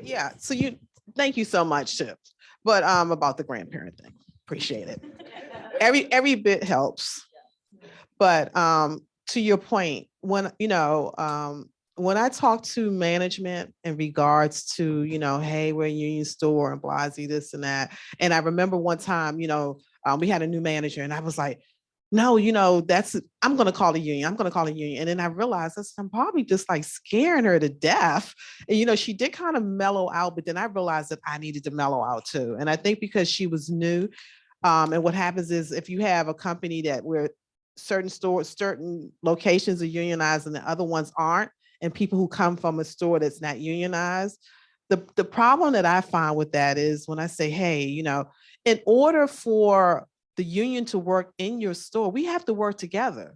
Yeah, so thank you so much, Chip. But about the grandparent thing, appreciate it. Every bit helps. But to your point, when I talk to management in regards to, hey, we're a union store and Blasey, this and that. And I remember one time, we had a new manager and I was like, no, I'm going to call a union. I'm going to call a union. And then I realized I'm probably just like scaring her to death. And, she did kind of mellow out, but then I realized that I needed to mellow out too. And I think because she was new, and what happens is if you have a company where certain stores, certain locations are unionized and the other ones aren't, and people who come from a store that's not unionized, the problem that I find with that is when I say, hey, in order for the union to work in your store, we have to work together.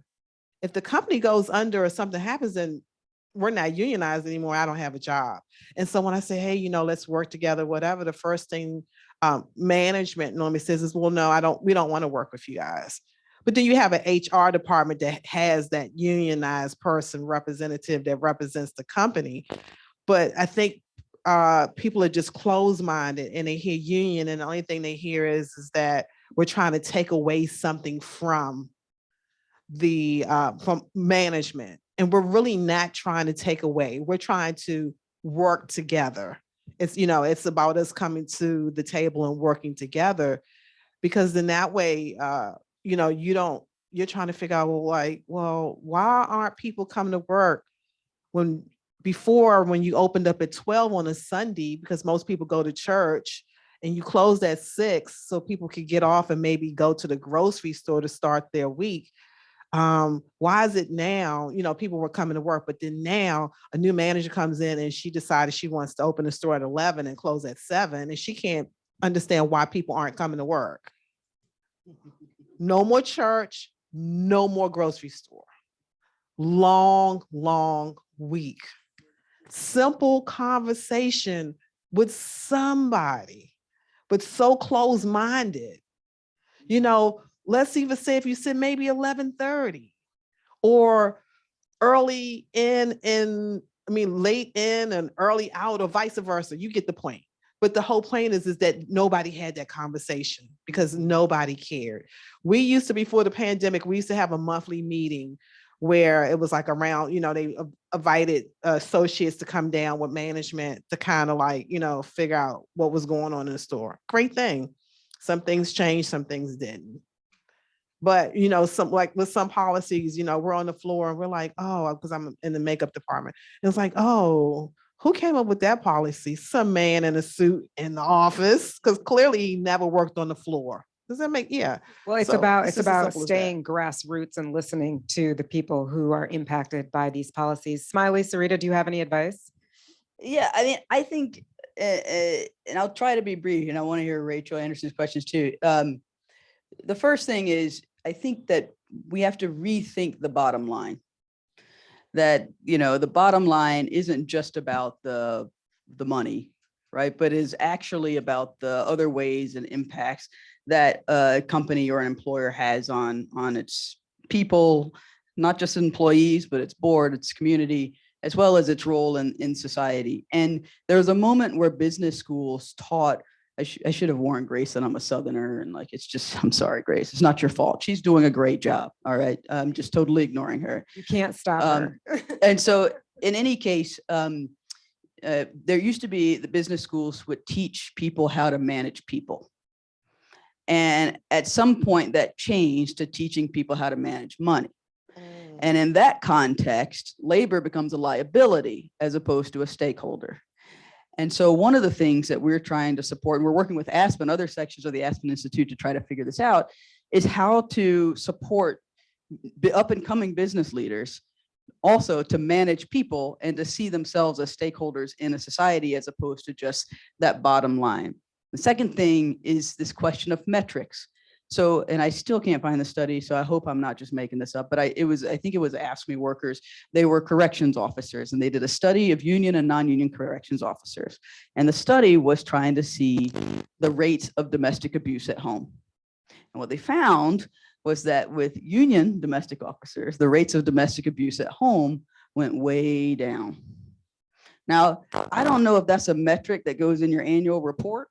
If the company goes under or something happens, then we're not unionized anymore. I don't have a job. And so when I say, hey, let's work together, whatever, the first thing management normally says is, well, no, we don't want to work with you guys. But then you have an HR department that has that unionized person representative that represents the company. But I think people are just closed-minded and they hear union and the only thing they hear is that we're trying to take away something from from management. And we're really not trying to take away. We're trying to work together. It's about us coming to the table and working together, because in that way, you're trying to figure out, why aren't people coming to work when you opened up at 12 on a Sunday, because most people go to church, and you closed at 6 so people could get off and maybe go to the grocery store to start their week. Why is it now, people were coming to work, but then now a new manager comes in and she decided she wants to open the store at 11 and close at 7, and she can't understand why people aren't coming to work. No more church, no more grocery store. Long week. Simple conversation with somebody, but so close-minded. Let's even say if you said maybe 11:30 or early in and late in and early out, or vice versa. You get the point. But the whole point is that nobody had that conversation because nobody cared. We used to, before the pandemic, we used to have a monthly meeting where it was like around, they invited associates to come down with management to kind of figure out what was going on in the store. Great thing. Some things changed, some things didn't. But, with some policies, we're on the floor and we're like, oh, because I'm in the makeup department. And it's like, oh, who came up with that policy? Some man in a suit in the office, because clearly he never worked on the floor. Does that make, yeah. Well, it's about staying grassroots and listening to the people who are impacted by these policies. Smiley, Sarita, do you have any advice? Yeah, I think, and I'll try to be brief, and I want to hear Rachel Anderson's questions too. The first thing is, I think that we have to rethink the bottom line. That, the bottom line isn't just about the money, right? But is actually about the other ways and impacts that a company or an employer has on its people, not just employees, but its board, its community, as well as its role in society. And there was a moment where business schools taught, I should have warned Grace that I'm a Southerner, and I'm sorry, Grace, it's not your fault. She's doing a great job. All right. I'm just totally ignoring her. You can't stop her. And so in any case, there used to be the business schools would teach people how to manage people. And at some point that changed to teaching people how to manage money. And in that context, labor becomes a liability as opposed to a stakeholder. And so one of the things that we're trying to support, and we're working with Aspen, other sections of the Aspen Institute to try to figure this out, is how to support the up and coming business leaders also to manage people and to see themselves as stakeholders in a society as opposed to just that bottom line. The second thing is this question of metrics. So, and I still can't find the study, so I hope I'm not just making this up, but I think it was AFSCME workers. They were corrections officers, and they did a study of union and non-union corrections officers. And the study was trying to see the rates of domestic abuse at home. And what they found was that with union domestic officers, the rates of domestic abuse at home went way down. Now, I don't know if that's a metric that goes in your annual report,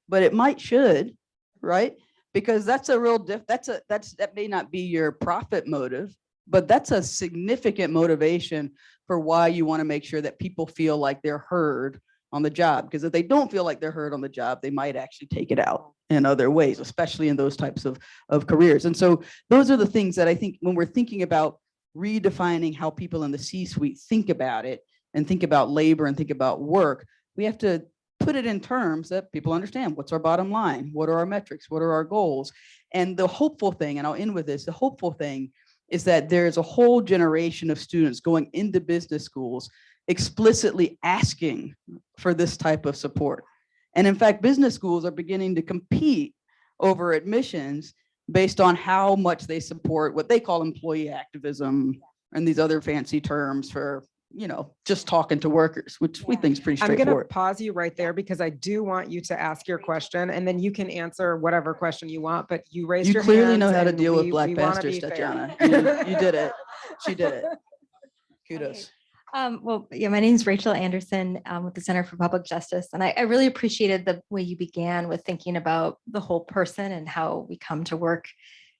but it should, right? Because that's a real that may not be your profit motive, but that's a significant motivation for why you want to make sure that people feel like they're heard on the job. Because if they don't feel like they're heard on the job, they might actually take it out in other ways, especially in those types of careers. And so those are the things that I think when we're thinking about redefining how people in the C-suite think about it and think about labor and think about work, we have to put it in terms that people understand. What's our bottom line? What are our metrics? What are our goals? And the hopeful thing, and I'll end with this, the hopeful thing is that there's a whole generation of students going into business schools explicitly asking for this type of support. And in fact, business schools are beginning to compete over admissions based on how much they support what they call employee activism and these other fancy terms for, just talking to workers, which we think is pretty I'm going to straightforward. pause you right there because I do want you to ask your question and then you can answer whatever question you want, but you raised your You clearly hands know how to and deal with we black wanna pastors, be fair. Tetiana. You did it. She did it. Kudos. My name is Rachel Anderson with the Center for Public Justice, and I really appreciated the way you began with thinking about the whole person and how we come to work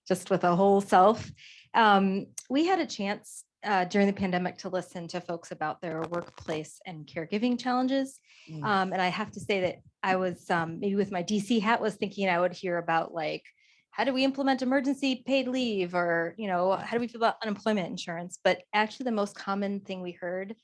just with a whole self. We had a chance during the pandemic to listen to folks about their workplace and caregiving challenges. And I have to say that I was maybe with my DC hat was thinking I would hear about like, how do we implement emergency paid leave or, how do we feel about unemployment insurance? But actually the most common thing we heard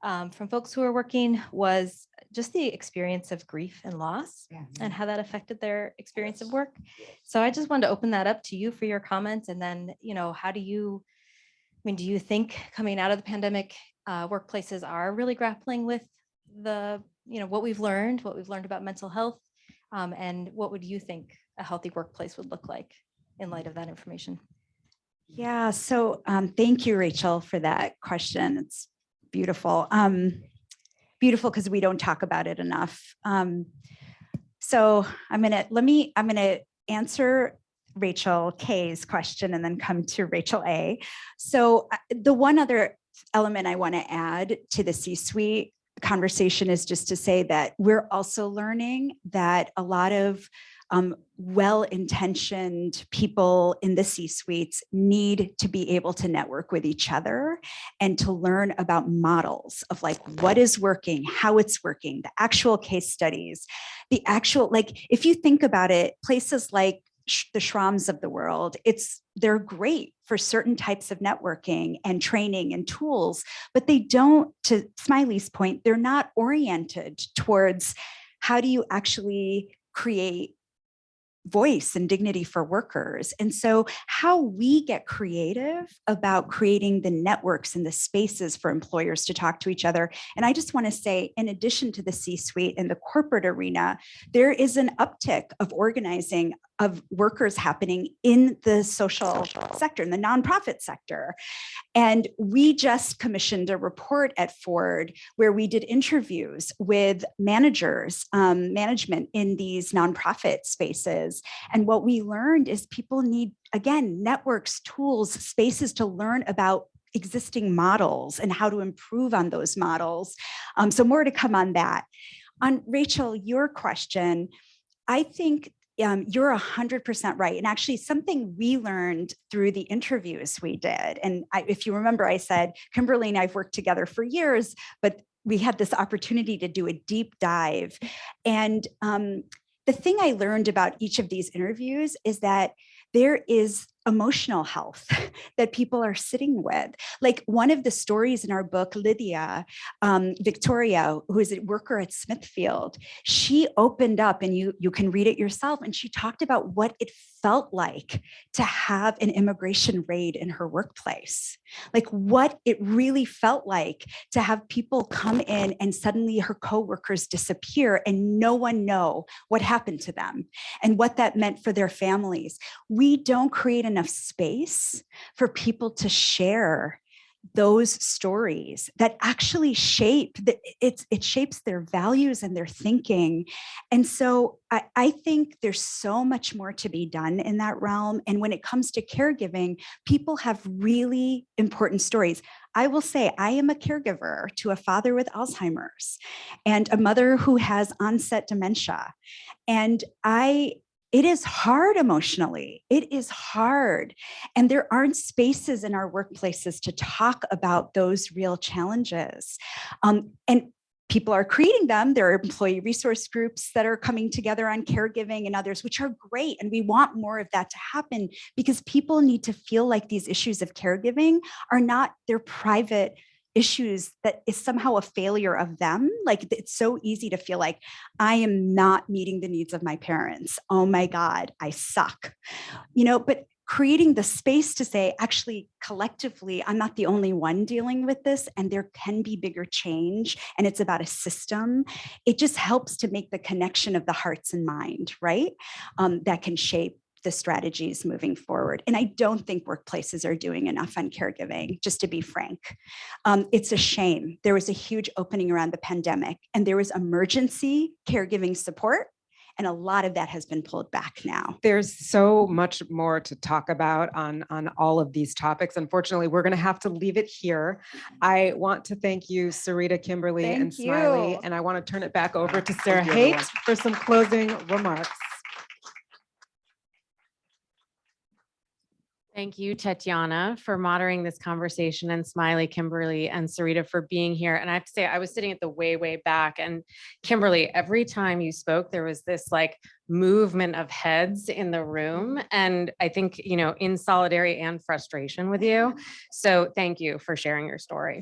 from folks who are working was just the experience of grief and loss and how that affected their experience of work. So I just wanted to open that up to you for your comments. And then, how do you think coming out of the pandemic, workplaces are really grappling with what we've learned about mental health, and what would you think a healthy workplace would look like in light of that information? Yeah, so thank you, Rachel, for that question. It's beautiful. Beautiful because we don't talk about it enough. So I'm gonna answer Rachel K's question and then come to Rachel A. So the one other element I want to add to the C-suite conversation is just to say that we're also learning that a lot of well-intentioned people in the C-suites need to be able to network with each other and to learn about models of like what is working, how it's working, the actual case studies, if you think about it, places like the Shrams of the world, they're great for certain types of networking and training and tools, but they don't, to Smiley's point, they're not oriented towards how do you actually create voice and dignity for workers. And so how we get creative about creating the networks and the spaces for employers to talk to each other. And I just want to say, in addition to the C-suite and the corporate arena, there is an uptick of organizing of workers happening in the social sector, in the nonprofit sector. And we just commissioned a report at Ford where we did interviews with managers, management in these nonprofit spaces. And what we learned is people need, again, networks, tools, spaces to learn about existing models and how to improve on those models. So more to come on that. On Rachel, your question, I think you're 100% right. And actually something we learned through the interviews we did, and if you remember, I said, Kimberly and I've worked together for years, but we had this opportunity to do a deep dive. And the thing I learned about each of these interviews is that there is emotional health that people are sitting with. Like one of the stories in our book, Lydia, Victoria, who is a worker at Smithfield, she opened up, and you can read it yourself, and she talked about what it felt like to have an immigration raid in her workplace. Like what it really felt like to have people come in and suddenly her coworkers disappear and no one know what happened to them and what that meant for their families. We don't create enough space for people to share those stories that actually shape it shapes their values and their thinking. And so I think there's so much more to be done in that realm. And when it comes to caregiving, people have really important stories. I will say I am a caregiver to a father with Alzheimer's and a mother who has onset dementia. And it is hard emotionally. It is hard. And there aren't spaces in our workplaces to talk about those real challenges. And people are creating them. There are employee resource groups that are coming together on caregiving and others, which are great. And we want more of that to happen because people need to feel like these issues of caregiving are not their private issues that is somehow a failure of them. Like it's so easy to feel like I am not meeting the needs of my parents. Oh my God, I suck. But creating the space to say, actually, collectively, I'm not the only one dealing with this, and there can be bigger change, and it's about a system. It just helps to make the connection of the hearts and mind, right? That can shape the strategies moving forward. And I don't think workplaces are doing enough on caregiving, just to be frank. It's a shame. There was a huge opening around the pandemic, and there was emergency caregiving support. And a lot of that has been pulled back now. There's so much more to talk about on all of these topics. Unfortunately, we're going to have to leave it here. I want to thank you, Sarita, Kimberly, and Thank Smiley. you. And I want to turn it back over to Sarah Thank you, everyone. Haight for some closing remarks. Thank you, Tetiana, for moderating this conversation, and Smiley, Kimberly, and Sarita for being here. And I have to say, I was sitting at the way back, and Kimberly, every time you spoke, there was this like movement of heads in the room. And I think, in solidarity and frustration with you. So thank you for sharing your story.